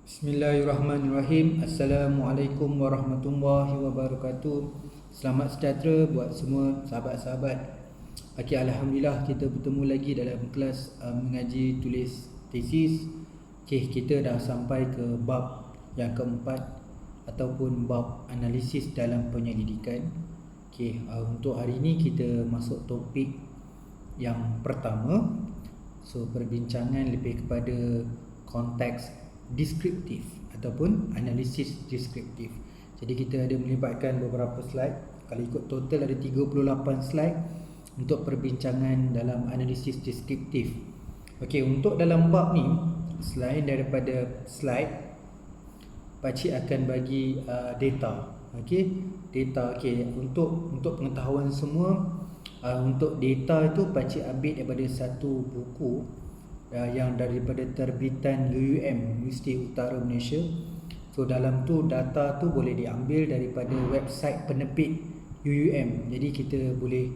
Bismillahirrahmanirrahim. Assalamualaikum warahmatullahi wabarakatuh. Selamat sejahtera buat semua sahabat-sahabat. Okay, Alhamdulillah kita bertemu lagi dalam kelas mengaji tulis tesis. Okay, kita dah sampai ke bab yang keempat ataupun bab analisis dalam penyelidikan. Okay, untuk hari ini kita masuk topik yang pertama. So, perbincangan lebih kepada konteks deskriptif ataupun analisis deskriptif. Jadi kita ada melibatkan beberapa slide. Kalau ikut total ada 38 slide untuk perbincangan dalam analisis deskriptif. Okey, untuk dalam bab ni, selain daripada slide, pakcik akan bagi data. Okey, data. Okey, untuk pengetahuan semua, untuk data itu pakcik ambil daripada satu buku yang daripada terbitan UUM, Universiti Utara Malaysia. So dalam tu data tu boleh diambil daripada website penerbit UUM. Jadi kita boleh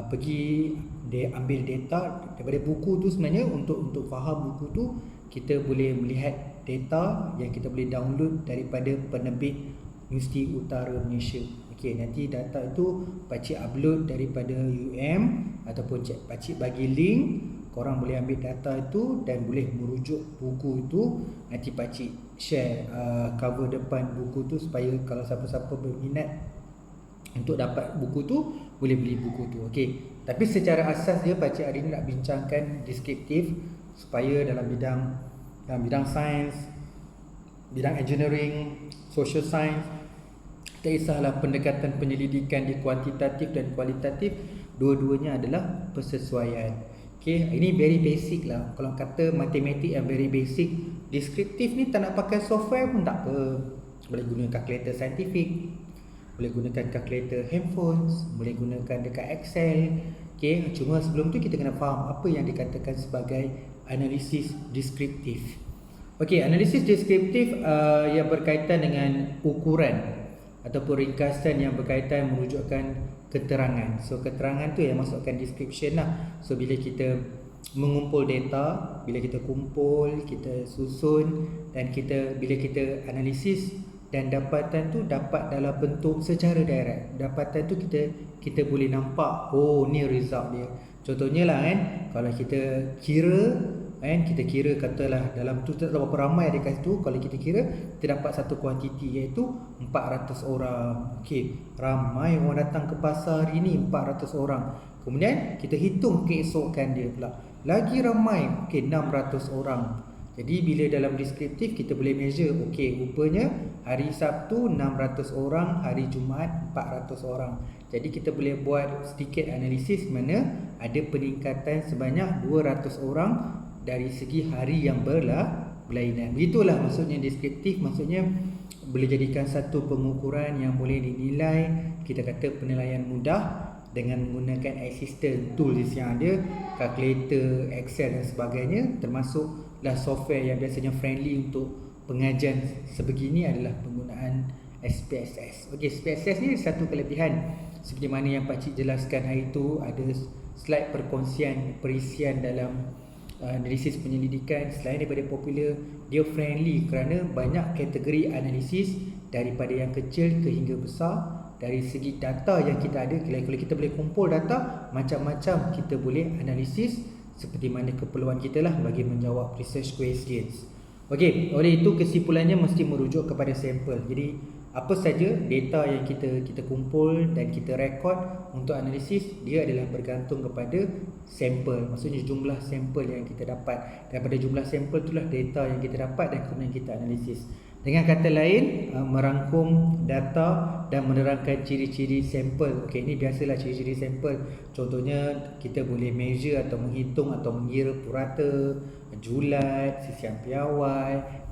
pergi ambil data daripada buku tu. Sebenarnya untuk faham buku tu, kita boleh melihat data yang kita boleh download daripada penerbit Universiti Utara Malaysia. Okey, nanti data itu pakcik upload daripada UUM ataupun pakcik bagi link. Korang boleh ambil data itu dan boleh merujuk buku itu. Nanti pakcik share cover depan buku tu supaya kalau siapa-siapa berminat untuk dapat buku tu, boleh beli buku tu. Okey. Tapi secara asas dia pakcik hari ni nak bincangkan deskriptif supaya dalam bidang sains, bidang engineering, social science, tak kisahlah pendekatan penyelidikan di kuantitatif dan kualitatif, dua-duanya adalah persesuaian. Okay, ini very basic lah. Kalau kata matematik yang very basic, deskriptif ni tak nak pakai software pun tak apa. Boleh guna kalkulator saintifik, boleh gunakan kalkulator handphones, boleh gunakan dekat Excel. Okay, cuma sebelum tu kita kena faham apa yang dikatakan sebagai analisis deskriptif. Okay, analisis deskriptif yang berkaitan dengan ukuran ataupun ringkasan yang berkaitan merujukkan keterangan. So keterangan tu yang masukkan description lah. So bila kita mengumpul data, bila kita kumpul, kita susun dan bila kita analisis, dan dapatan tu dapat dalam bentuk secara direct. Dapatan tu kita boleh nampak, oh ni result dia. Contohnya lah kan, kalau kita kira katalah dalam tu tak berapa ramai dekat situ. Kalau kita kira, kita dapat satu kuantiti iaitu 400 orang. Okey, ramai orang datang ke pasar hari ni, 400 orang. Kemudian kita hitung keesokan dia pula, lagi ramai, okey, 600 orang. Jadi bila dalam deskriptif kita boleh measure, okey, rupanya hari Sabtu 600 orang, hari Jumaat 400 orang. Jadi kita boleh buat sedikit analisis mana ada peningkatan sebanyak 200 orang dari segi hari yang berlainan. Begitulah maksudnya deskriptif. Maksudnya boleh jadikan satu pengukuran yang boleh dinilai. Kita kata penilaian mudah dengan menggunakan assistant tools yang ada, kalkulator, Excel dan sebagainya. Termasuklah software yang biasanya friendly untuk pengajian sebegini adalah penggunaan SPSS. Okey, SPSS ni satu kelebihan seperti mana yang pakcik jelaskan hari itu. Ada slide perkongsian perisian dalam analisis penyelidikan. Selain daripada popular, dia friendly kerana banyak kategori analisis daripada yang kecil ke hingga besar. Dari segi data yang kita ada, kalau kita boleh kumpul data, macam-macam kita boleh analisis seperti mana keperluan kita lah bagi menjawab research questions. Okey, oleh itu kesimpulannya mesti merujuk kepada sampel. Jadi apa saja data yang kita kumpul dan kita rekod untuk analisis, dia adalah bergantung kepada sampel. Maksudnya jumlah sampel yang kita dapat. Daripada jumlah sampel itulah data yang kita dapat dan kemudian kita analisis. Dengan kata lain, merangkum data dan menerangkan ciri-ciri sampel. Okey, ini biasalah ciri-ciri sampel. Contohnya kita boleh measure atau menghitung atau mengira purata, julat, sisian piawai,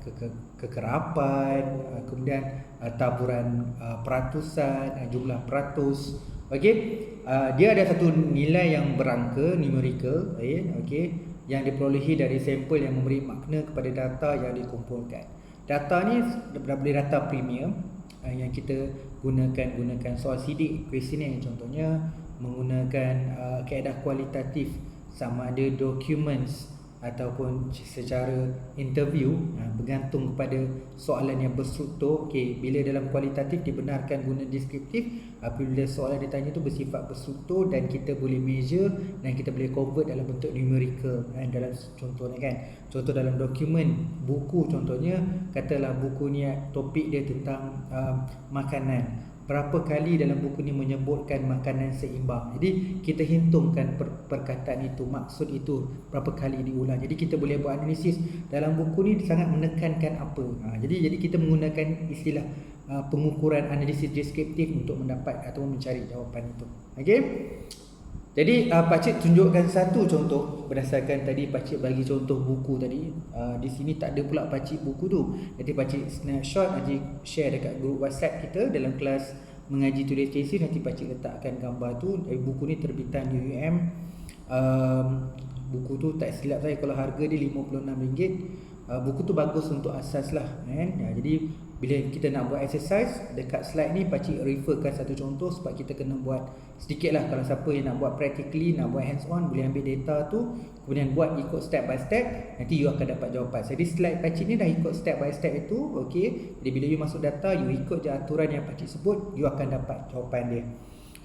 kekerapan, kemudian taburan peratusan, jumlah peratus. Okey, dia ada satu nilai yang berangka numerical, okey, yang diperolehi dari sampel yang memberi makna kepada data yang dikumpulkan. Data ni daripada data premium yang kita gunakan soal sidik, questionnaire contohnya, menggunakan kaedah kualitatif sama ada documents ataupun secara interview, bergantung kepada soalan yang berstruktur. Okey, bila dalam kualitatif dibenarkan guna deskriptif apabila soalan ditanya tu bersifat berstruktur dan kita boleh measure dan kita boleh convert dalam bentuk numerical. Dalam contohnya kan, contoh dalam dokumen buku, contohnya katalah buku ni topik dia tentang makanan. Berapa kali dalam buku ni menyebutkan makanan seimbang. Jadi kita hitungkan perkataan itu, maksud itu berapa kali diulang. Jadi kita boleh buat analisis dalam buku ni sangat menekankan apa. Jadi kita menggunakan istilah pengukuran analisis deskriptif untuk mendapat atau mencari jawapan itu. Okey. Jadi pakcik tunjukkan satu contoh berdasarkan tadi pakcik bagi contoh buku tadi. Di sini tak ada pula pakcik buku tu. Jadi pakcik snapshot, pakcik share dekat grup WhatsApp kita dalam kelas mengaji tulis tesis. Nanti pakcik letakkan gambar tu. Buku ni terbitan UUM. Buku tu tak silap saya kalau harga dia RM56. Buku tu bagus untuk asas lah kan? Jadi bila kita nak buat exercise, dekat slide ni pakcik referkan satu contoh sebab kita kena buat sedikit lah. Kalau siapa yang nak buat practically, nak buat hands on, boleh ambil data tu, kemudian buat ikut step by step, nanti you akan dapat jawapan. Jadi slide pakcik ni dah ikut step by step itu. Okay, jadi bila you masuk data, you ikut je aturan yang pakcik sebut, you akan dapat jawapan dia.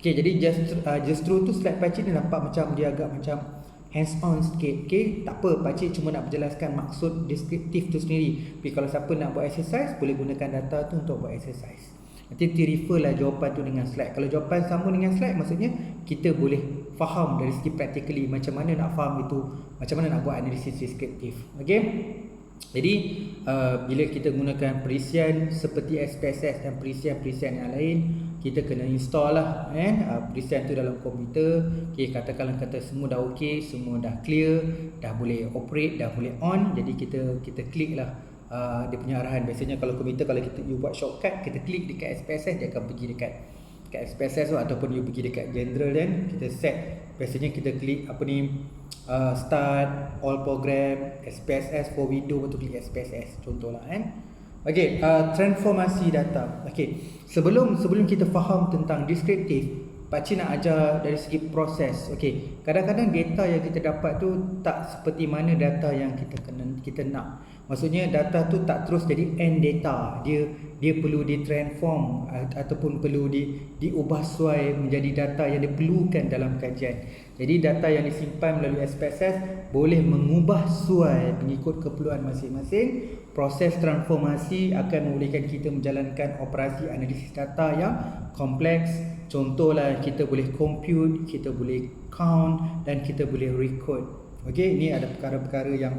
Okay, jadi just through tu slide pakcik ni nampak macam dia agak macam hands on sikit. Okay, tak apa, pakcik cuma nak berjelaskan maksud deskriptif tu sendiri. Tapi kalau siapa nak buat exercise, boleh gunakan data tu untuk buat exercise. Nanti refer lah jawapan tu dengan slide. Kalau jawapan sama dengan slide, maksudnya kita boleh faham dari segi practically macam mana nak faham itu, macam mana nak buat analisis deskriptif. Okay, jadi bila kita gunakan perisian seperti SPSS dan perisian-perisian yang lain, kita kena install lah perisian tu dalam komputer. Okay, katakanlah kata semua dah ok, semua dah clear, dah boleh operate, dah boleh on. Jadi kita klik lah dia punya arahan. Biasanya kalau komputer, kalau you buat shortcut, kita klik dekat SPSS, dia akan pergi dekat SPSS tu, ataupun you pergi dekat general dan kita set. Biasanya kita klik apa ni, start, all program, SPSS for window, betul klik SPSS contohlah kan. Okey, transformasi data. Okey, sebelum kita faham tentang deskriptif, pakcik nak ajar dari segi proses. Okey, kadang-kadang data yang kita dapat tu tak seperti mana data yang kita nak. Maksudnya data tu tak terus jadi end data. Dia perlu ditransform ataupun perlu diubah suai menjadi data yang diperlukan dalam kajian. Jadi data yang disimpan melalui SPSS boleh mengubah suai mengikut keperluan masing-masing. Proses transformasi akan membolehkan kita menjalankan operasi analisis data yang kompleks. Contohlah, kita boleh compute, kita boleh count dan kita boleh record. Okey, ini ada perkara-perkara yang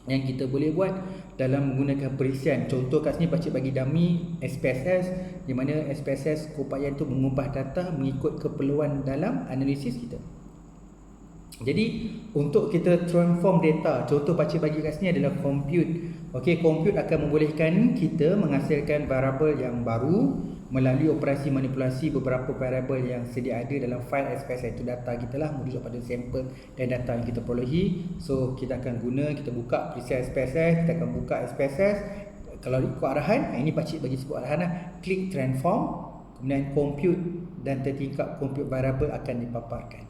kita boleh buat dalam menggunakan perisian. Contoh kat sini pakcik bagi dummy SPSS, di mana SPSS keupayaan itu mengubah data mengikut keperluan dalam analisis kita. Jadi untuk kita transform data, contoh pakcik bagi kat sini adalah compute. Okey, compute akan membolehkan kita menghasilkan variable yang baru melalui operasi manipulasi beberapa variable yang sedia ada dalam file SPSS. Itu data kita lah, merujuk pada sampel dan data yang kita perolehi. So kita akan guna, kita buka perisian SPSS, kita akan buka SPSS. Kalau ikut arahan, ini pakcik bagi sebut arahan lah, klik transform, kemudian compute dan tertingkap compute variable akan dipaparkan.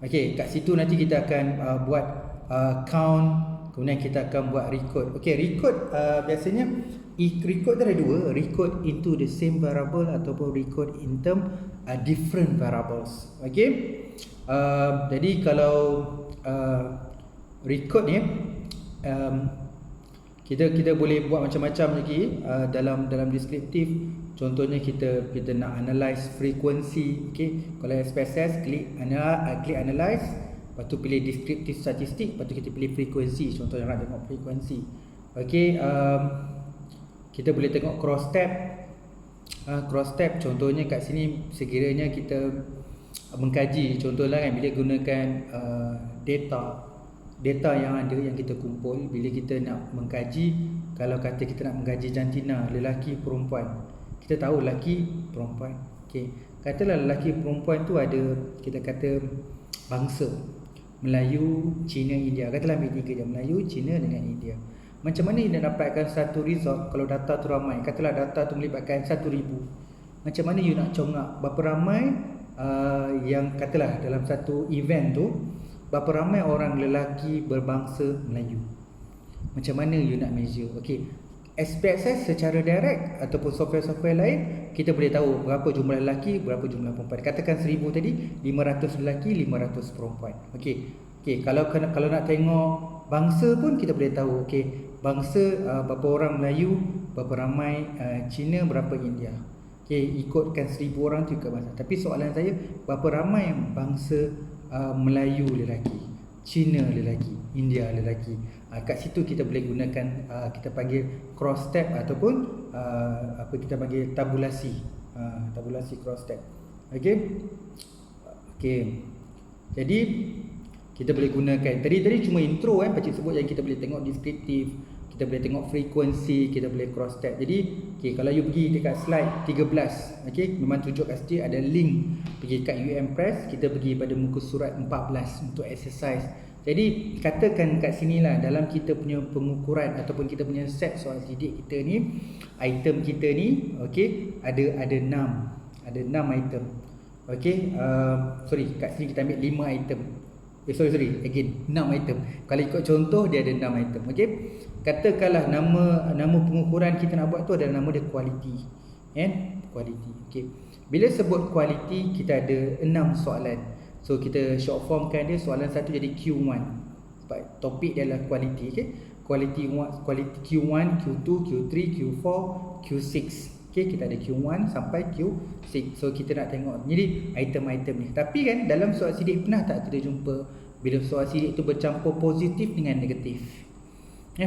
Okey, kat situ nanti kita akan buat count, kemudian kita akan buat record. Okey, record biasanya record ada dua, record into the same variable ataupun record in term different variables. Okey, jadi kalau record ni kita boleh buat macam-macam lagi dalam deskriptif. Contohnya kita nak analyze frekuensi. Okey, kalau SPSS klik analyze, lepas tu pilih deskriptif statistik, lepas tu kita pilih frekuensi. Contoh yang nak tengok frekuensi. Okey, kita boleh tengok cross tab. Cross tab contohnya kat sini sekiranya kita mengkaji, contohlah kan bila gunakan data yang ada yang kita kumpul, bila kita nak mengkaji, kalau kata kita nak mengkaji jantina lelaki perempuan, kita tahu lelaki perempuan. Okey, katalah lelaki perempuan tu ada, kita kata bangsa Melayu, Cina, India. Katalah ambil 3 je, Melayu, Cina dengan India. Macam mana kita dapatkan satu result kalau data tu ramai? Katalah data tu melibatkan 1000. Macam mana you nak congak berapa ramai yang katalah dalam satu event tu berapa ramai orang lelaki berbangsa Melayu. Macam mana you nak measure? Okey, SPSS secara direct ataupun software-software lain, kita boleh tahu berapa jumlah lelaki, berapa jumlah perempuan. Katakan 1000 tadi, 500 lelaki, 500 perempuan. Okey, kalau nak tengok bangsa pun kita boleh tahu. Okey, bangsa berapa orang Melayu, berapa ramai Cina, berapa India. Okey, ikutkan 1000 orang tu ke bangsa. Tapi soalan saya, berapa ramai bangsa Melayu lelaki, Cina lelaki, India lelaki. Kat situ kita boleh gunakan kita panggil cross step ataupun apa kita panggil tabulasi. Tabulasi cross step. Okey. Jadi kita boleh gunakan tadi cuma intro pakcik sebut yang kita boleh tengok deskriptif, kita boleh tengok frekuensi, kita boleh cross step. Jadi kalau you pergi dekat slide 13, memang tunjuk kat situ ada link pergi kat UM Press, kita pergi pada muka surat 14 untuk exercise. Jadi katakan kat sinilah dalam kita punya pengukuran ataupun kita punya set soal sidik kita ni, item kita ni ada 6 item. Sorry, kat sini kita ambil 5 item. Sorry, again 6 item. Kalau ikut contoh dia ada 6 item. Katakanlah nama pengukuran kita nak buat tu adalah nama dia quality. Quality. Bila sebut quality, kita ada 6 soalan. So kita short formkan dia, soalan satu jadi Q1. Sebab topik dia adalah quality. Quality Q1, Q2, Q3, Q4, Q6. Kita ada Q1 sampai Q6. So kita nak tengok jadi item-item ni. Tapi kan dalam soal sidik pernah tak kita jumpa bila soal sidik tu bercampur positif dengan negatif.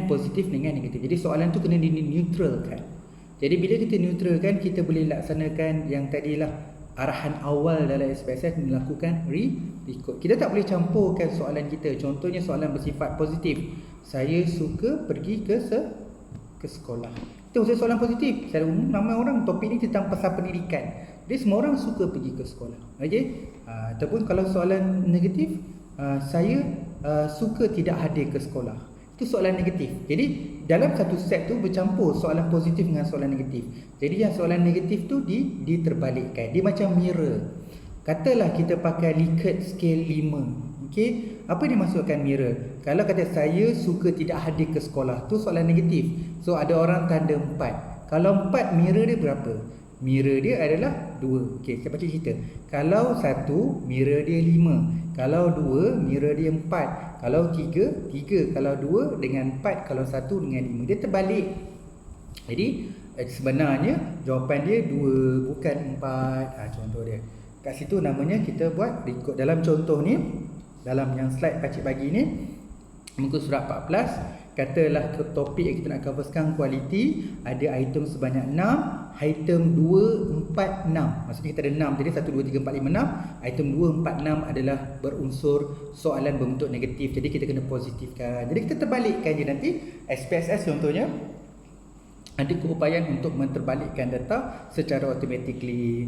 Positif dengan negatif. Jadi soalan tu kena neutralkan. Jadi bila kita neutralkan, kita boleh laksanakan yang tadilah arahan awal dalam SPSS melakukan record. Kita tak boleh campurkan soalan kita. Contohnya soalan bersifat positif. Saya suka pergi ke sekolah. Itu maksud soalan positif. Secara umum ramai orang topik ni tentang pasal pendidikan. Jadi semua orang suka pergi ke sekolah. Ataupun kalau soalan negatif, saya suka tidak hadir ke sekolah. Itu soalan negatif. Jadi dalam satu set tu bercampur soalan positif dengan soalan negatif. Jadi yang soalan negatif tu diterbalikkan. Dia macam mirror. Katalah kita pakai Likert scale 5. Apa yang dimaksudkan mirror? Kalau kata saya suka tidak hadir ke sekolah, tu soalan negatif. So ada orang tanda 4. Kalau 4, mirror dia berapa? Mirror dia adalah 2. Saya baca cerita. Kalau 1, mirror dia 5. Kalau 2, mirror dia 4. Kalau 3. Kalau 2 dengan 4. Kalau 1 dengan 5. Dia terbalik. Jadi sebenarnya jawapan dia 2, bukan 4. Contoh dia kat situ, namanya kita buat record. Dalam contoh ni, dalam yang slide pakcik bagi ni, muka surat 14, katalah topik yang kita nak cover sekarang quality, ada item sebanyak 6, item 2, 4, 6. Maksudnya kita ada 6 tadi, 1, 2, 3, 4, 5, 6. Item 2, 4, 6 adalah berunsur soalan berbentuk negatif. Jadi kita kena positifkan. Jadi kita terbalikkan je nanti. SPSS contohnya ada keupayaan untuk menterbalikkan data secara automatically.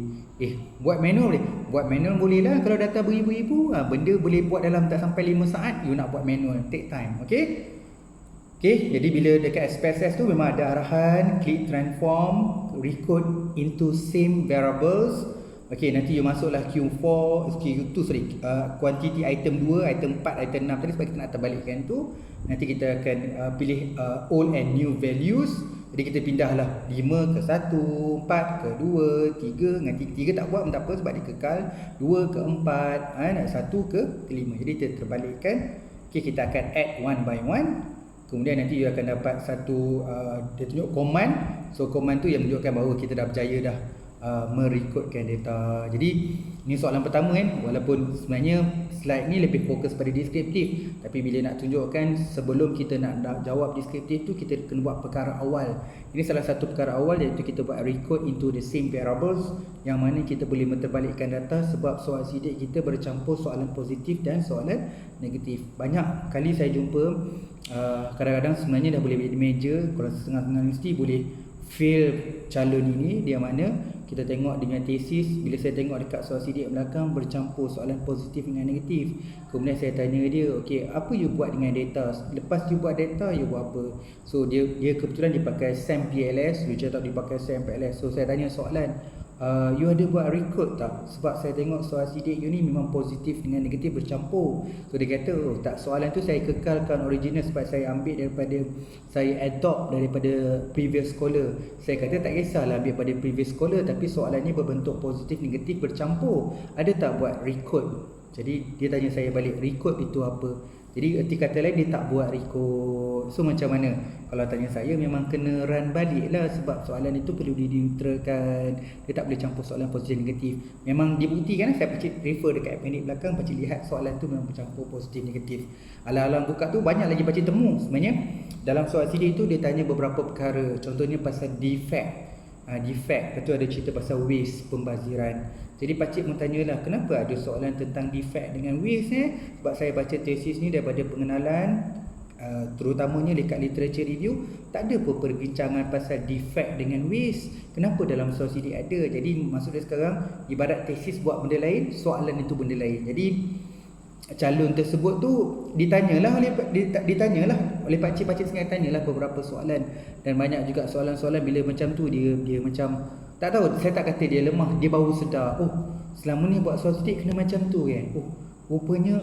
Buat manual boleh? Buat manual boleh lah. Kalau data beribu-ribu, benda boleh buat dalam tak sampai 5 saat. You nak buat manual, take time. Jadi bila dekat SPSS tu memang ada arahan, click transform, recode into same variables. Nanti you masuklah Q4, quantity item 2, item 4, item 6 tadi sebab kita nak terbalikkan tu. Nanti kita akan pilih old and new values. Jadi kita pindahlah 5 ke 1, 4 ke 2, 3. Nanti 3 tak buat pun tak apa sebab dia kekal. 2 ke 4, 1 ke 5. Jadi kita terbalikkan. Kita akan add one by one. Kemudian nanti you akan dapat satu dia tunjuk command. So command tu yang menunjukkan bahawa kita dah berjaya dah merekodkan data. Jadi ni soalan pertama walaupun sebenarnya slide ni lebih fokus pada deskriptif, tapi bila nak tunjukkan sebelum kita nak jawab deskriptif tu, kita kena buat perkara awal. Ini salah satu perkara awal, iaitu kita buat record into the same variables, yang mana kita boleh menterbalikkan data sebab soal sidik kita bercampur soalan positif dan soalan negatif. Banyak kali saya jumpa kadang-kadang sebenarnya dah boleh di meja, kalau setengah-setengah universiti boleh fail calon ini, dia mana kita tengok dengan tesis. Bila saya tengok dekat soal sidik belakang bercampur soalan positif dengan negatif, kemudian saya tanya dia, apa you buat dengan data? Lepas you buat data, you buat apa? So dia kebetulan dia pakai SAM PLS, you tahu dia pakai SAM PLS. So saya tanya soalan, you ada buat record tak? Sebab saya tengok soal sidik you ni memang positif dengan negatif bercampur. So dia kata, oh tak, soalan tu saya kekalkan original sebab saya ambil daripada, saya adopt daripada previous scholar. Saya kata tak kisahlah ambil pada previous scholar, tapi soalan ni berbentuk positif negatif bercampur. Ada tak buat record? Jadi dia tanya saya balik, record itu apa? Jadi erti kata lain, dia tak buat record. So macam mana? Kalau tanya saya, memang kena run balik lah, sebab soalan itu perlu dineutralkan. Dia tak boleh campur soalan positif negatif. Memang dibuktikan, saya pacik refer dekat appendix belakang, pacik lihat soalan tu memang bercampur positif negatif. Alang-alang buka tu banyak lagi pacik temu. Sebenarnya dalam soal sidik tu dia tanya beberapa perkara. Contohnya pasal defect. Defect, lepas tu ada cerita pasal waste, pembaziran. Jadi pakcik pun tanyalah, kenapa ada soalan tentang defect dengan waste Sebab saya baca tesis ni daripada pengenalan, terutamanya dekat literature review, tak ada pun perbincangan pasal defect dengan waste. Kenapa dalam soal sidik ada? Jadi maksud dia sekarang, ibarat tesis buat benda lain, soalan itu benda lain. Jadi calon tersebut tu ditanyalah oleh pakcik-pakcik sengaja tanyalah beberapa soalan. Dan banyak juga soalan-soalan bila macam tu dia macam tak tahu, saya tak kata dia lemah, dia baru sedar, oh selama ni buat soal sidik kena macam tu kan. Oh rupanya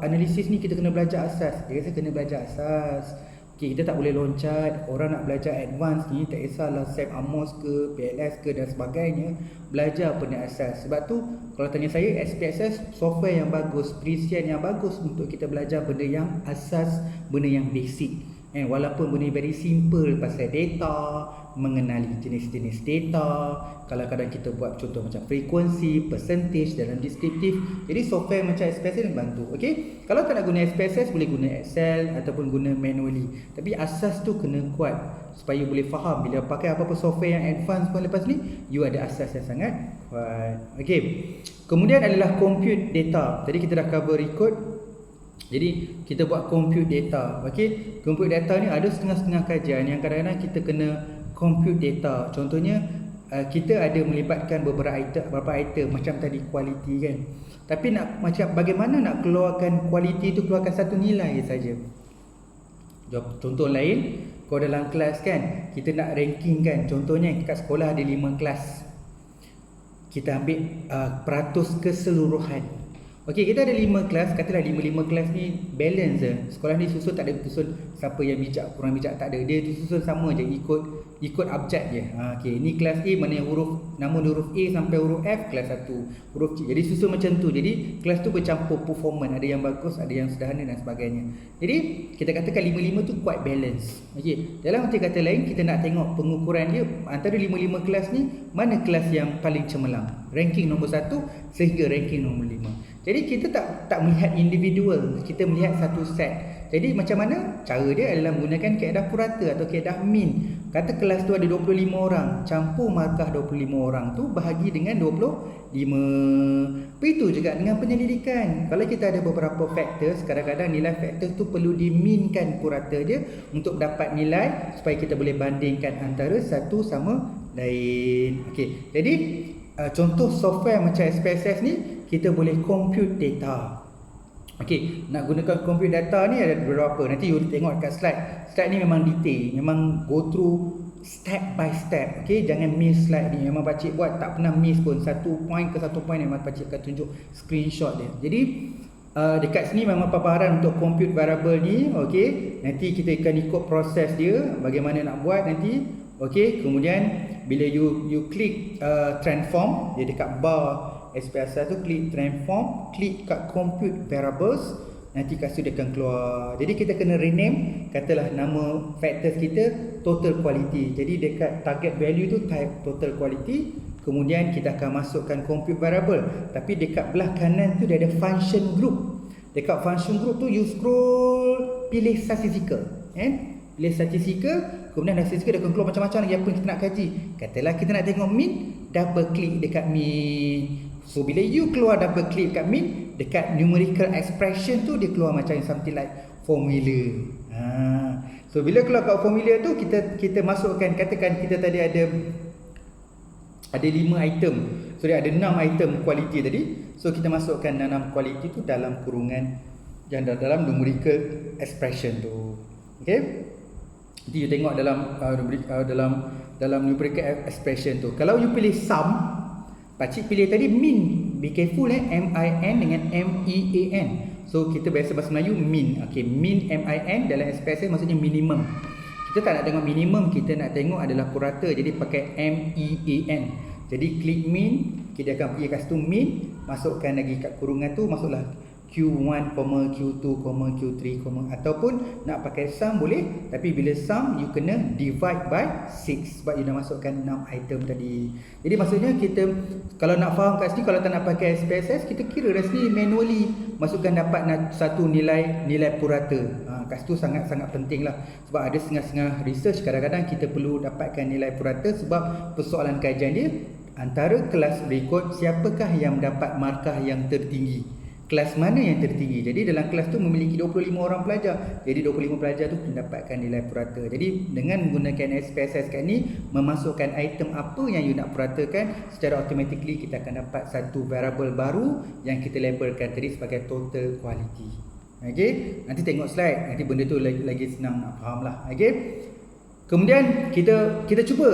analisis ni kita kena belajar asas. Dia kata kena belajar asas. Okay, kita tak boleh loncat. Orang nak belajar advance ni, tak kisahlah SAP Amos ke, PLS ke dan sebagainya, belajar benda asas. Sebab tu kalau tanya saya, SPSS software yang bagus, perisian yang bagus untuk kita belajar benda yang asas, benda yang basic. Walaupun benda very simple pasal data, mengenali jenis-jenis data, kadang-kadang kita buat contoh macam frekuensi, percentage dalam deskriptif. Jadi software macam SPSS bantu. Okey, kalau tak nak guna SPSS boleh guna Excel ataupun guna manually. Tapi asas tu kena kuat supaya boleh faham bila pakai apa-apa software yang advance pun lepas ni, you ada asas yang sangat kuat. Okey. Kemudian adalah compute data. Tadi kita dah cover record. Jadi kita buat compute data. Okey, compute data ni ada setengah-setengah kajian yang kadang-kadang kita kena compute data. Contohnya kita ada melibatkan beberapa item macam tadi quality kan. Tapi nak macam bagaimana nak keluarkan quality tu, keluarkan satu nilai saja. Contoh lain, kau dalam kelas kan, kita nak ranking kan. Contohnya kat sekolah ada 5 kelas. Kita ambil peratus keseluruhan. Okey, kita ada 5 kelas, katalah 5 kelas ni balance je. Sekolah ni susun tak ada susun siapa yang bijak, kurang bijak, tak ada. Dia susun sama je, ikut abjad je. Okey, ni kelas A mana yang nama huruf A sampai huruf F, kelas 1 huruf C. Jadi susun macam tu. Jadi kelas tu bercampur performance, ada yang bagus, ada yang sederhana dan sebagainya. Jadi kita katakan 5-5 tu quite balance. Okey, dalam arti kata lain, kita nak tengok pengukuran dia antara 5 kelas ni, mana kelas yang paling cemerlang, ranking nombor 1 sehingga ranking nombor 5. Jadi kita tak melihat individual, kita melihat satu set. Jadi macam mana? Cara dia adalah menggunakan kaedah purata atau kaedah mean. Kata kelas tu ada 25 orang, campur markah 25 orang tu bahagi dengan 25. Begitu juga dengan penyelidikan. Kalau kita ada beberapa factors, kadang-kadang nilai factors tu perlu diminkan purata je untuk dapat nilai supaya kita boleh bandingkan antara satu sama lain. Okey. Jadi contoh software macam SPSS ni, kita boleh compute data. Okey, nak gunakan compute data ni ada beberapa. Nanti you tengok kat slide. Slide ni memang detail, memang go through step by step. Okey, jangan miss slide ni. Memang pakcik buat tak pernah miss pun. Satu point ke satu point memang pakcik akan tunjuk screenshot dia. Jadi dekat sini memang paparan untuk compute variable ni. Okey, nanti kita akan ikut proses dia bagaimana nak buat nanti. Okey, kemudian bila you klik transform, dia dekat bar SPSS tu, klik transform, klik kat compute variables, nanti kat situ dia akan keluar. Jadi kita kena rename, katalah nama factors kita total quality. Jadi dekat target value tu type total quality, kemudian kita akan masukkan compute variable. Tapi dekat belah kanan tu dia ada function group. Dekat function group tu you scroll, pilih statistical, pilih statistical, kemudian statistical dia akan keluar macam-macam lagi apa yang kita nak kaji. Katalah kita nak tengok mean, double klik dekat mean. So bila you keluar double click kat mean, dekat numerical expression tu dia keluar macam something like formula. So bila keluar kat formula tu, kita masukkan, katakan kita tadi ada 5 item. So dia ada 6 item quality tadi. So kita masukkan 6 quality tu dalam kurungan yang dalam numerical expression tu. Okey? Nanti you tengok dalam numerical expression tu. Kalau you pilih sum, Pakcik pilih tadi min. Be careful M-I-N dengan M-E-A-N. So kita biasa bahasa Melayu min. Okay, min M-I-N dalam SPSS maksudnya minimum. Kita tak nak tengok minimum, kita nak tengok adalah purata. Jadi pakai M-E-A-N. Jadi klik min, kita akan pergi kat situ min, masukkan lagi kat kurungan tu, masuklah Q1, Q2, Q3, ataupun nak pakai sum boleh, tapi bila sum you kena divide by 6 sebab you dah masukkan 6 item tadi. Jadi maksudnya kita kalau nak faham kat sini, kalau tak nak pakai SPSS, kita kira dah sini manually, masukkan dapat satu nilai purata. Kat situ sangat-sangat penting lah, sebab ada setengah-setengah research kadang-kadang kita perlu dapatkan nilai purata sebab persoalan kajian dia antara kelas berikut siapakah yang mendapat markah yang tertinggi, kelas mana yang tertinggi. Jadi dalam kelas tu memiliki 25 orang pelajar, jadi 25 pelajar tu mendapatkan nilai purata. Jadi dengan menggunakan SPSS kat ni, memasukkan item apa yang you nak puratakan, secara automatically kita akan dapat satu variable baru yang kita labelkan tadi sebagai total quality. Okay, nanti tengok slide, nanti benda tu lagi senang nak faham lah. Okay, kemudian kita cuba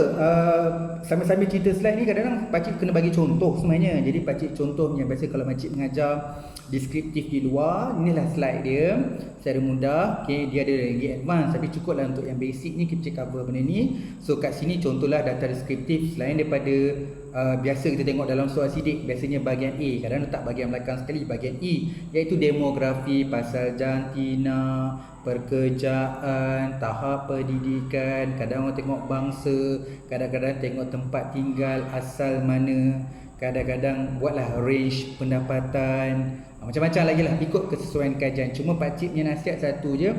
sambil-sambil cerita slide ni, kadang-kadang pakcik kena bagi contoh sebenarnya. Jadi pakcik contohnya, biasa kalau pakcik mengajar deskriptif di luar, inilah slide dia secara mudah. Okay, dia ada lagi advance, tapi cukup lah untuk yang basic ni kita cover benda ni. So kat sini contohlah data deskriptif selain daripada biasa kita tengok dalam soal sidik, biasanya bahagian A, kadang letak bahagian belakang sekali, bahagian E, iaitu demografi, pasal jantina, pekerjaan, tahap pendidikan, kadang orang tengok bangsa, kadang-kadang tengok tempat tinggal, asal mana, kadang-kadang buatlah range pendapatan, macam-macam lagi lah ikut kesesuaian kajian. Cuma pakcik punya nasihat satu je,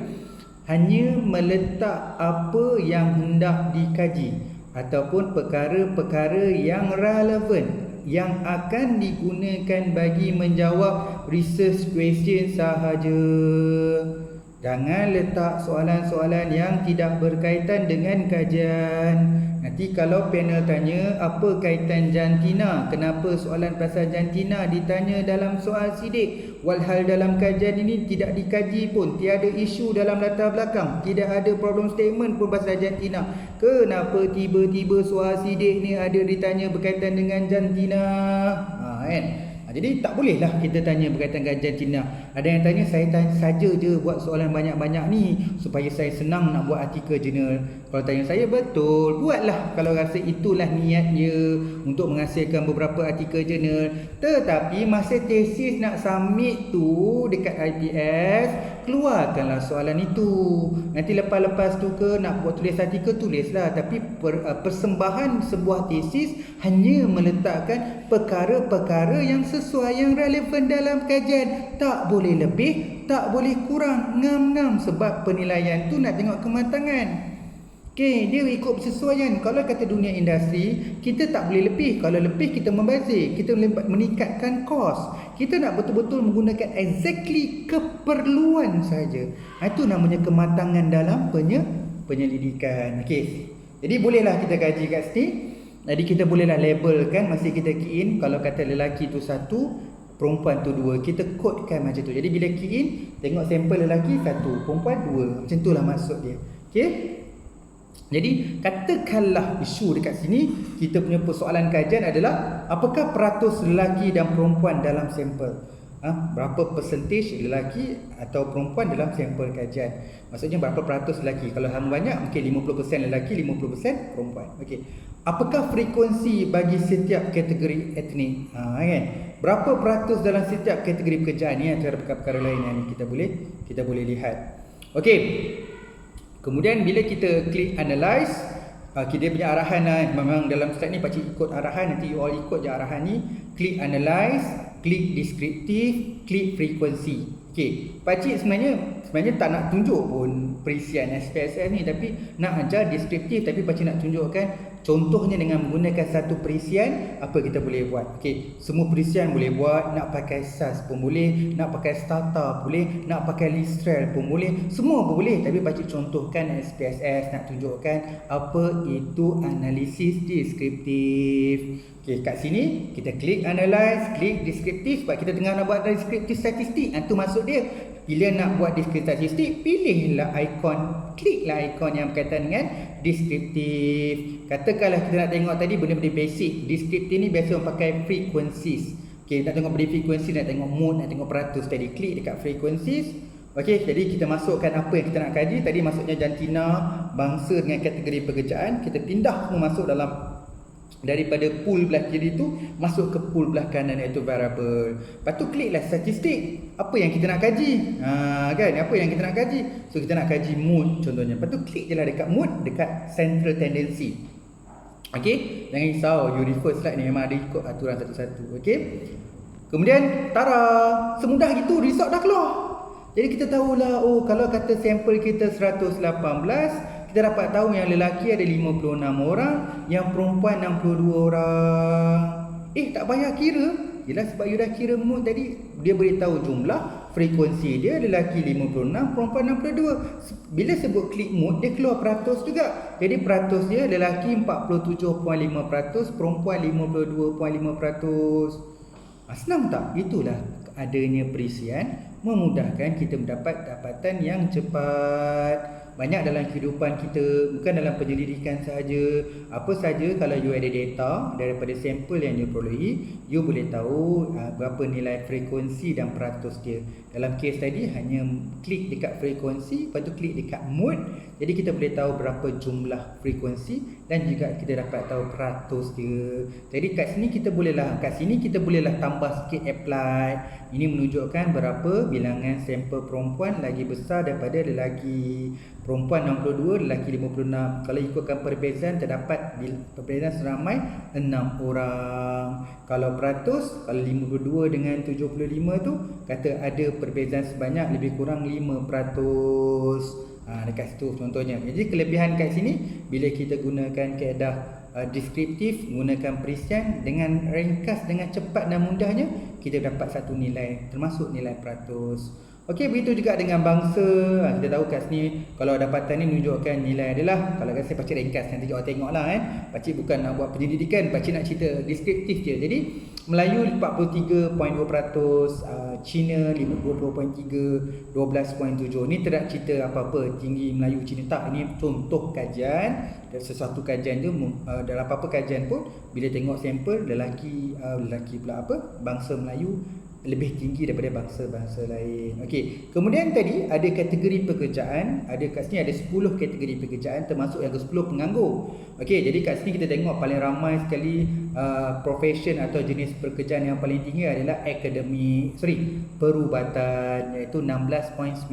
hanya meletak apa yang hendak dikaji ataupun perkara-perkara yang relevan yang akan digunakan bagi menjawab research question sahaja. Jangan letak soalan-soalan yang tidak berkaitan dengan kajian. Nanti kalau panel tanya apa kaitan jantina, kenapa soalan pasal jantina ditanya dalam soal sidik, walhal dalam kajian ini tidak dikaji pun, tiada isu dalam latar belakang, tidak ada problem statement pun pasal jantina, kenapa tiba-tiba soal sidik ni ada ditanya berkaitan dengan jantina? Kan? Jadi tak bolehlah kita tanya berkaitan dengan jantina. Ada yang tanya, saya tanya saja je buat soalan banyak-banyak ni supaya saya senang nak buat artikel jurnal. Kalau tanya saya, betul, buatlah kalau rasa itulah niatnya untuk menghasilkan beberapa artikel jurnal. Tetapi masa tesis nak submit tu dekat IPS, keluarkanlah soalan itu. Nanti lepas-lepas tu ke nak buat tulis artikel, tulislah. Tapi persembahan sebuah tesis hanya meletakkan perkara-perkara yang sesuai, yang relevan dalam kajian. Tak boleh lebih, tak boleh kurang. Ngam-ngam, sebab penilaian tu nak tengok kematangan. Okey, dia ikut persesuaian. Kalau kata dunia industri, kita tak boleh lebih. Kalau lebih kita membazir, kita meningkatkan kos. Kita nak betul-betul menggunakan exactly keperluan saja. Itu namanya kematangan dalam penyelidikan. Okey. Jadi bolehlah kita kaji kat sini. Jadi kita bolehlah labelkan masa kita key in. Kalau kata lelaki tu 1, perempuan tu 2, kita kodekan macam tu. Jadi bila key in, tengok sampel lelaki 1, perempuan 2. Macam itulah maksud dia. Okey. Jadi katakanlah isu dekat sini, kita punya persoalan kajian adalah apakah peratus lelaki dan perempuan dalam sampel. Berapa percentage lelaki atau perempuan dalam sampel kajian. Maksudnya berapa peratus lelaki. Kalau hang banyak, mungkin 50% lelaki, 50% perempuan. Okey. Apakah frekuensi bagi setiap kategori etnik? Kan? Berapa peratus dalam setiap kategori pekerjaan ni, antara perkara-perkara lain yang kita boleh lihat. Okey. Kemudian bila kita klik analyze, dia punya arahan lah. Memang dalam slide ni pakcik ikut arahan, nanti you all ikut je arahan ni. Klik analyze, klik descriptive, klik frequency. Okey, pakcik sebenarnya tak nak tunjuk pun perisian SPSS ni, tapi nak ajar deskriptif, tapi pakcik nak tunjukkan contohnya dengan menggunakan satu perisian apa kita boleh buat. Okey, semua perisian boleh buat, nak pakai SAS pun boleh, nak pakai Stata boleh, nak pakai Listrel pun boleh, semua pun boleh. Tapi pakcik contohkan SPSS, nak tunjukkan apa itu analisis deskriptif. Okey, kat sini kita klik analyze, klik deskriptif sebab kita tengah nak buat deskriptif statistik. Itu maksud dia. Bila nak buat deskriptif statistik, pilihlah kliklah ikon yang berkaitan dengan deskriptif. Katakanlah kita nak tengok tadi benda-benda basic. Deskriptif ni biasa orang pakai frequencies. Okey, nak tengok benda frekuensi, nak tengok mood, nak tengok peratus tadi, klik dekat frequencies. Okey, jadi kita masukkan apa yang kita nak kaji. Tadi maksudnya jantina, bangsa dengan kategori pekerjaan. Kita pindah semua masuk dalam daripada pool belah kiri tu masuk ke pool belah kanan, iaitu variable. Lepas tu kliklah statistik. Apa yang kita nak kaji? Kan, apa yang kita nak kaji? So kita nak kaji mood contohnya. Lepas tu klik je lah dekat mood, dekat central tendency. Okey, jangan risau, you refer slide ni memang ada ikut aturan satu-satu. Okey. Kemudian tara, semudah gitu result dah keluar. Jadi kita tahulah, oh kalau kata sampel kita 118, kita dapat tahu yang lelaki ada 56 orang, yang perempuan 62 orang. Tak payah kira. Yelah, sebab you dah kira mood tadi, dia beritahu jumlah, frekuensi dia, lelaki 56, perempuan 62. Bila sebut klik mood, dia keluar peratus juga. Jadi peratus dia, lelaki 47.5%, perempuan 52.5%. Senang tak? Itulah adanya perisian memudahkan kita mendapat dapatan yang cepat. Banyak dalam kehidupan kita, bukan dalam penyelidikan sahaja. Apa saja, kalau you ada data daripada sampel yang you perolehi, you boleh tahu berapa nilai frekuensi dan peratus dia. Dalam kes tadi hanya klik dekat frekuensi, lepas tu klik dekat mood. Jadi kita boleh tahu berapa jumlah frekuensi dan juga kita dapat tahu peratus dia. Jadi kat sini kita bolehlah tambah sikit apply. Ini menunjukkan berapa bilangan sampel perempuan lagi besar daripada lelaki. Perempuan 62, lelaki 56. Kalau ikutkan perbezaan, terdapat perbezaan seramai 6 orang. Kalau peratus, kalau 52 dengan 75 tu, kata ada perbezaan sebanyak lebih kurang 5%. Dekat situ contohnya. Jadi kelebihan kat sini, bila kita gunakan kaedah deskriptif, gunakan perisian dengan ringkas, dengan cepat dan mudahnya, kita dapat satu nilai, termasuk nilai peratus. Okey, begitu juga dengan bangsa. Kita tahu kat sini, kalau dapatan ni menunjukkan nilai adalah, kalau kat sini pakcik ringkas, nanti awak tengoklah kan. Pakcik bukan nak buat penyelidikan, pakcik nak cerita deskriptif je. Jadi Melayu 43.2%, Cina 20.3, 12.7. Ni tidak cerita apa-apa tinggi Melayu Cina, tak. Ini contoh kajian. Sesuatu kajian tu, dalam apa-apa kajian pun, bila tengok sampel bangsa Melayu lebih tinggi daripada bangsa-bangsa lain. Okey, kemudian tadi ada kategori pekerjaan, ada kat sini ada 10 kategori pekerjaan, termasuk yang ke-10 penganggur. Okey, jadi kat sini kita tengok paling ramai sekali profession atau jenis pekerjaan yang paling tinggi adalah perubatan, iaitu 16.9%.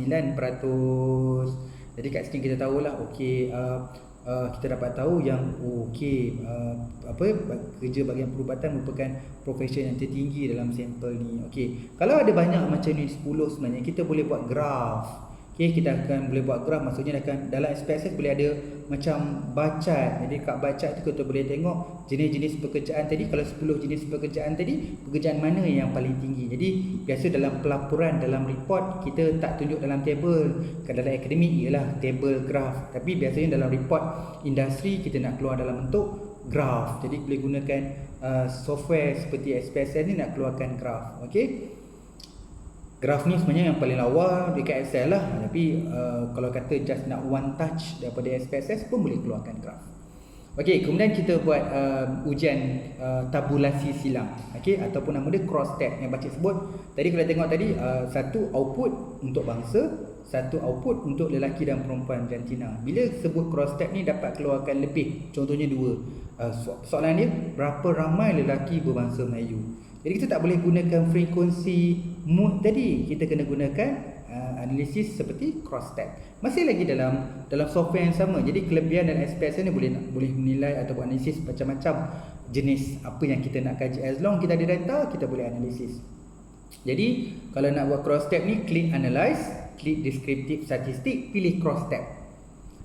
Jadi kat sini kita tahulah, okey, kita dapat tahu yang kerja bahagian perubatan merupakan profession yang tertinggi dalam sampel ni. Okey, kalau ada banyak macam ni 10 sebenarnya, kita boleh buat graf. Okey, kita akan boleh buat graf, maksudnya dalam SPSS boleh ada macam bacat. Jadi kat bacat tu kita boleh tengok jenis-jenis pekerjaan tadi. Kalau 10 jenis pekerjaan tadi, pekerjaan mana yang paling tinggi. Jadi biasa dalam pelaporan, dalam report, kita tak tunjuk dalam table. Kalau dalam akademik ialah table graf, tapi biasanya dalam report industri kita nak keluar dalam bentuk graf. Jadi boleh gunakan software seperti SPSS ni nak keluarkan graf. Okey, graf ni sebenarnya yang paling lawa dekat Excel lah, tapi kalau kata just nak one touch daripada SPSS pun boleh keluarkan graf. Okey, kemudian kita buat ujian tabulasi silang, okey, ataupun nama dia cross tab yang baca sebut. Tadi kalau tengok tadi, satu output untuk bangsa, satu output untuk lelaki dan perempuan jantina. Bila sebut cross tab ni dapat keluarkan lebih, contohnya 2. Soalan dia, berapa ramai lelaki berbangsa Melayu? Jadi kita tak boleh gunakan frekuensi mood tadi, kita kena gunakan analisis seperti cross tab. Masih lagi dalam software yang sama. Jadi kelebihan dalam SPSS ni boleh menilai atau buat analisis macam-macam jenis apa yang kita nak kaji. As long kita ada data, kita boleh analisis. Jadi kalau nak buat cross tab ni, klik analyze, klik descriptive statistik, pilih cross tab.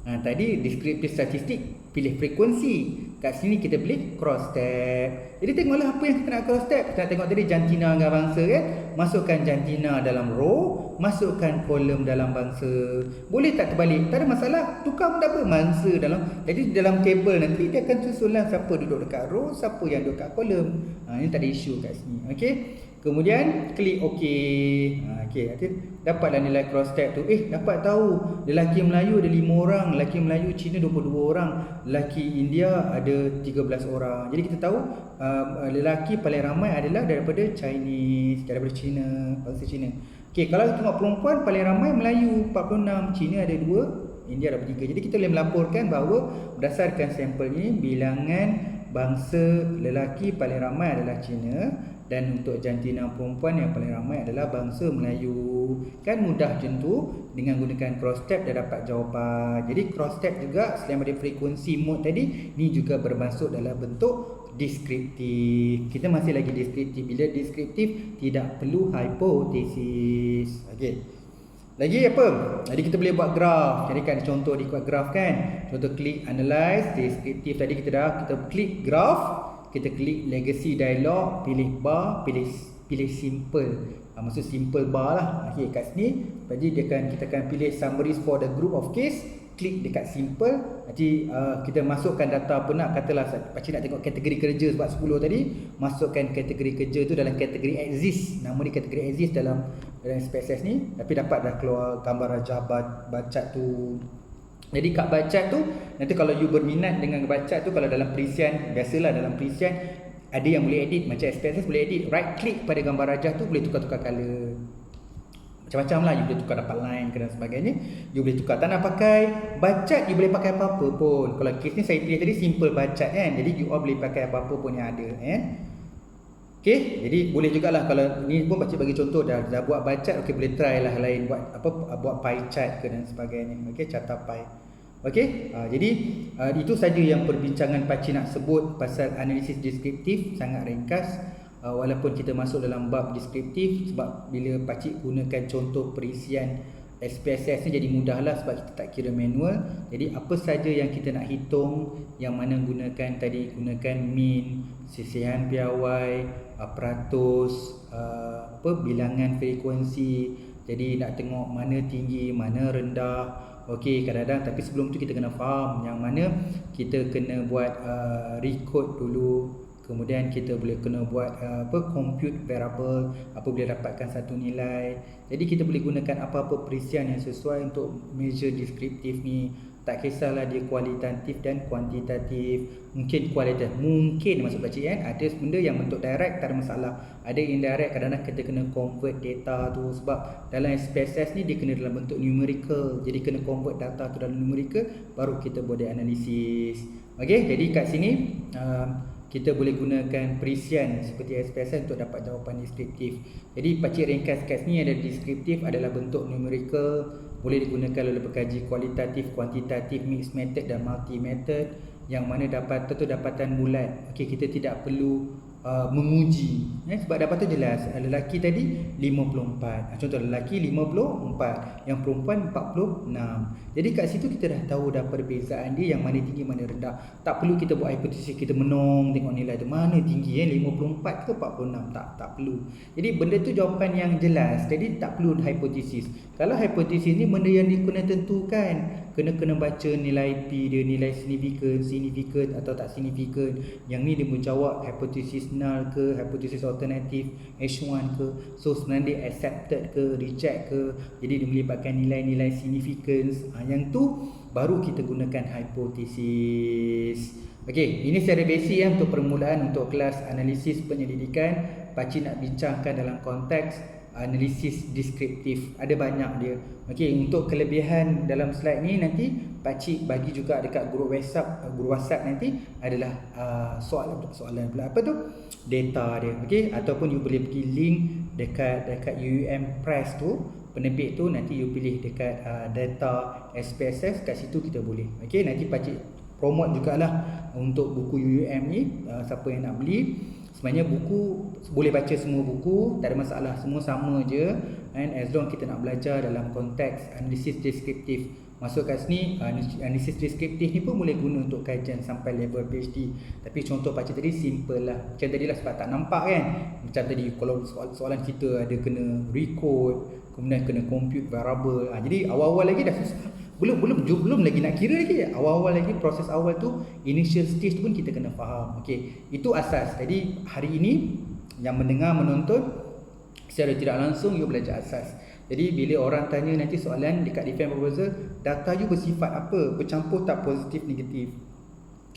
Tadi descriptive statistik, pilih frekuensi. Kat sini kita pilih cross tab. Jadi tengoklah apa yang kita nak cross tab. Kita nak tengok tadi jantina dengan bangsa kan. Masukkan jantina dalam row, masukkan kolom dalam bangsa. Boleh tak terbalik? Tak ada masalah. Tukar pun tak apa. Bangsa dalam. Jadi dalam table nanti dia akan susulan siapa duduk dekat row, siapa yang duduk kat kolom. Ini tak ada isu kat sini. Okey. Kemudian klik OK. Okey, nanti dapatlah nilai cross tab tu. Dapat tahu lelaki Melayu ada 5 orang, lelaki Melayu Cina 22 orang, lelaki India ada 13 orang. Jadi kita tahu lelaki paling ramai adalah daripada Chinese, daripada Cina, bangsa Cina. Okey, kalau kita tengok perempuan paling ramai Melayu 46, Cina ada 2, India ada 3. Jadi kita boleh melaporkan bahawa berdasarkan sampel ini bilangan bangsa lelaki paling ramai adalah Cina dan untuk jantina perempuan yang paling ramai adalah bangsa Melayu. Kan mudah macam tu, dengan gunakan cross tab dah dapat jawapan. Jadi cross tab juga selain daripada frekuensi mode tadi, ni juga bermasuk dalam bentuk deskriptif. Kita masih lagi deskriptif. Bila deskriptif tidak perlu hipotesis. Okey. Lagi apa? Jadi kita boleh buat graf. Jadi kan contoh di graf kan. Contoh klik analyze deskriptif tadi kita klik graf. Kita klik legacy dialog, pilih bar, pilih simple. Maksud simple bar lah. Okey, kat sini jadi kita akan pilih summaries for the group of case. Klik dekat simple. Nanti kita masukkan data apa nak. Katalah pakcik nak tengok kategori kerja sebab 10 tadi. Masukkan kategori kerja tu dalam kategori exist. Nama dia kategori exist dalam SPSS ni. Tapi dapat dah keluar gambar rajah bacat tu. Jadi kat bacat tu, nanti kalau you berminat dengan bacat tu, kalau dalam perisian, biasalah dalam perisian ada yang boleh edit, macam SPSS boleh edit, right click pada gambar rajah tu, boleh tukar-tukar color. Macam-macam lah, you boleh tukar dapat line ke dan sebagainya. You boleh tukar, tak nak pakai bacat, you boleh pakai apa-apa pun. Kalau case ni saya pilih tadi simple bacat kan, jadi you all boleh pakai apa-apa pun yang ada Okay, jadi boleh jugalah kalau ni pun pakcik bagi contoh dah buat bacat, okay boleh try lah lain buat pie chart ke dan sebagainya. Okay, carta pie. Okey, jadi itu saja yang perbincangan pakcik nak sebut pasal analisis deskriptif, sangat ringkas. Walaupun kita masuk dalam bab deskriptif, sebab bila pakcik gunakan contoh perisian SPSS ni jadi mudahlah sebab kita tak kira manual. Jadi apa saja yang kita nak hitung, yang mana gunakan mean, sisihan piawai, peratus, bilangan frekuensi. Jadi nak tengok mana tinggi, mana rendah. Okey, kadang-kadang tapi sebelum tu kita kena faham yang mana kita kena buat recode dulu. Kemudian kita boleh kena buat compute variable apabila dapatkan satu nilai. Jadi kita boleh gunakan apa-apa perisian yang sesuai untuk measure deskriptif ni. Tak kisahlah dia kualitatif dan kuantitatif. Mungkin kualitatif, mungkin maksud pakcik kan, ada benda yang bentuk direct tak ada masalah. Ada indirect, kadang-kadang kita kena convert data tu sebab dalam SPSS ni dia kena dalam bentuk numerical. Jadi kena convert data tu dalam numerical baru kita boleh analisis. Okey, jadi kat sini kita boleh gunakan perisian seperti SPSS untuk dapat jawapan deskriptif. Jadi pakcik ringkas kat sini ada deskriptif adalah bentuk numerical, boleh digunakan oleh pekaji kualitatif, kuantitatif, mixed method dan multi method, yang mana dapatan tu dapatan bulat. Okey, kita tidak perlu menguji sebab dapatan jelas. Lelaki tadi 54. Contoh lelaki 54, yang perempuan 46. Jadi kat situ kita dah tahu dah perbezaan dia, yang mana tinggi mana rendah. Tak perlu kita buat hipotesis, kita menong tengok nilai tu mana tinggi 54 ke 46, tak perlu. Jadi benda tu jawapan yang jelas. Jadi tak perlu hipotesis. Kalau hipotesis ni benda yang kena tentukan, kena baca nilai P dia, nilai signifikan atau tak signifikan. Yang ni dia menjawab hipotesis null ke, hipotesis alternatif H1 ke. So sebenarnya dia accepted ke, reject ke. Jadi dia melibatkan nilai-nilai significance. Yang tu baru kita gunakan hipotesis. Okey, ini secara basic untuk permulaan untuk kelas analisis penyelidikan. Pakcik nak bincangkan dalam konteks analisis deskriptif. Ada banyak dia. Okey, untuk kelebihan dalam slide ni nanti pakcik bagi juga dekat grup WhatsApp nanti adalah soalan pula apa tu? Data dia. Okey, ataupun you boleh pergi link dekat UUM Press tu, penerbit tu, nanti you pilih dekat data SPSS, kat situ kita boleh. Okey, nanti pakcik promote jugalah untuk buku UUM ni, siapa yang nak beli. Sebenarnya buku boleh baca semua buku, tak ada masalah, semua sama je. And as long kita nak belajar dalam konteks analisis deskriptif, masuk kat sini, analisis deskriptif ni pun boleh guna untuk kajian sampai level PhD. Tapi contoh pakcik tadi simple lah. Macam tadi lah sebab tak nampak kan. Macam tadi kalau soalan kita ada kena recode, kemudian kena compute variable. Jadi awal-awal lagi dah susah. Belum lagi nak kira lagi. Awal-awal lagi, proses awal tu, initial stage tu pun kita kena faham. Okey, itu asas. Jadi hari ini yang mendengar menonton, secara tidak langsung you belajar asas. Jadi bila orang tanya nanti soalan dekat defense proposal, data you bersifat apa, bercampur tak positif negatif.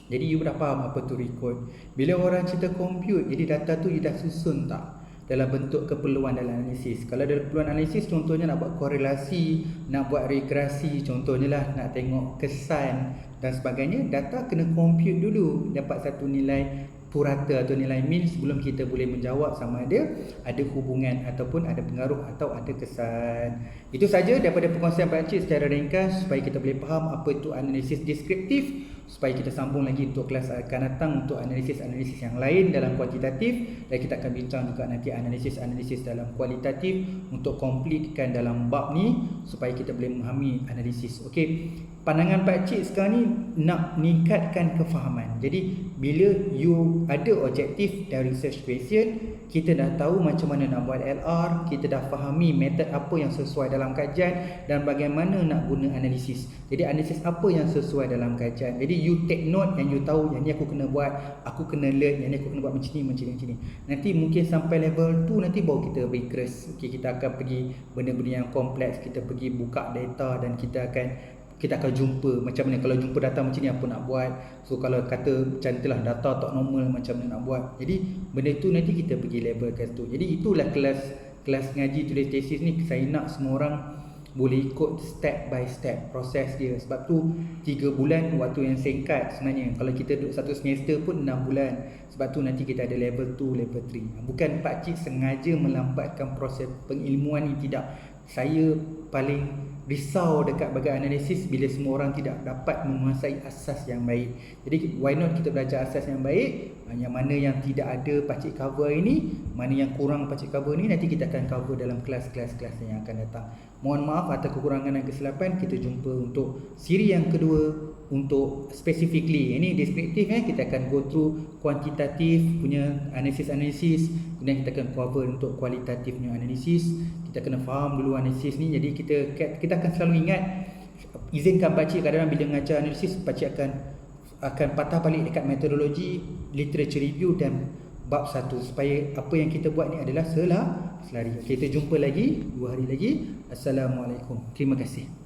Jadi you dah faham apa tu record. Bila orang cerita compute, jadi data tu you dah susun tak dalam bentuk keperluan dalam analisis. Kalau dalam keperluan analisis, contohnya nak buat korelasi, nak buat regresi, contohnya lah nak tengok kesan dan sebagainya, data kena compute dulu, dapat satu nilai purata atau nilai mean sebelum kita boleh menjawab sama ada hubungan ataupun ada pengaruh atau ada kesan. Itu saja daripada perkongsian Pak Cik secara ringkas supaya kita boleh faham apa itu analisis deskriptif, supaya kita sambung lagi untuk kelas akan datang untuk analisis-analisis yang lain dalam kuantitatif, dan kita akan bincang juga nanti analisis-analisis dalam kualitatif untuk komplitkan dalam bab ni supaya kita boleh memahami analisis. Okey, pandangan Pak Cik sekarang ni nak meningkatkan kefahaman. Jadi bila you ada objektif dan research question, kita dah tahu macam mana nak buat LR, kita dah fahami metod apa yang sesuai dalam kajian dan bagaimana nak guna analisis. Jadi analisis apa yang sesuai dalam kajian. Jadi you take note and you tahu yang ni aku kena buat, aku kena learn, yang ni aku kena buat macam ni. Nanti mungkin sampai level 2 nanti baru kita regress. Okey, kita akan pergi benda-benda yang kompleks, kita pergi buka data dan kita akan jumpa macam mana kalau jumpa data macam ni apa nak buat. So kalau kata macam itulah data tak normal macam mana nak buat. Jadi benda tu nanti kita pergi level ke situ. Jadi itulah kelas ngaji tulis tesis ni, saya nak semua orang boleh ikut step by step proses dia. Sebab tu 3 bulan waktu yang singkat sebenarnya. Kalau kita duduk satu semester pun 6 bulan. Sebab tu nanti kita ada level 2, level 3. Bukan Pak Cik sengaja melambatkan proses pengilmuan ni, tidak. Saya paling risau dekat bahagian analisis bila semua orang tidak dapat menguasai asas yang baik. Jadi why not kita belajar asas yang baik. Yang mana yang tidak ada Pak Cik cover ini, mana yang kurang Pak Cik cover ni, nanti kita akan cover dalam kelas-kelas yang akan datang. Mohon maaf atas kekurangan dan kesilapan. Kita jumpa untuk siri yang kedua untuk specifically ini deskriptif kita akan go through kuantitatif punya analisis, kemudian kita akan cover untuk kualitatif punya analisis. Kita kena faham dulu analisis ni. Jadi kita akan selalu ingat, izinkan Pak Cik kadang-kadang bila mengajar analisis, Pak Cik akan patah balik dekat metodologi, literature review dan bab 1 supaya apa yang kita buat ni adalah selari. Kita jumpa lagi 2 hari lagi. Assalamualaikum. Terima kasih.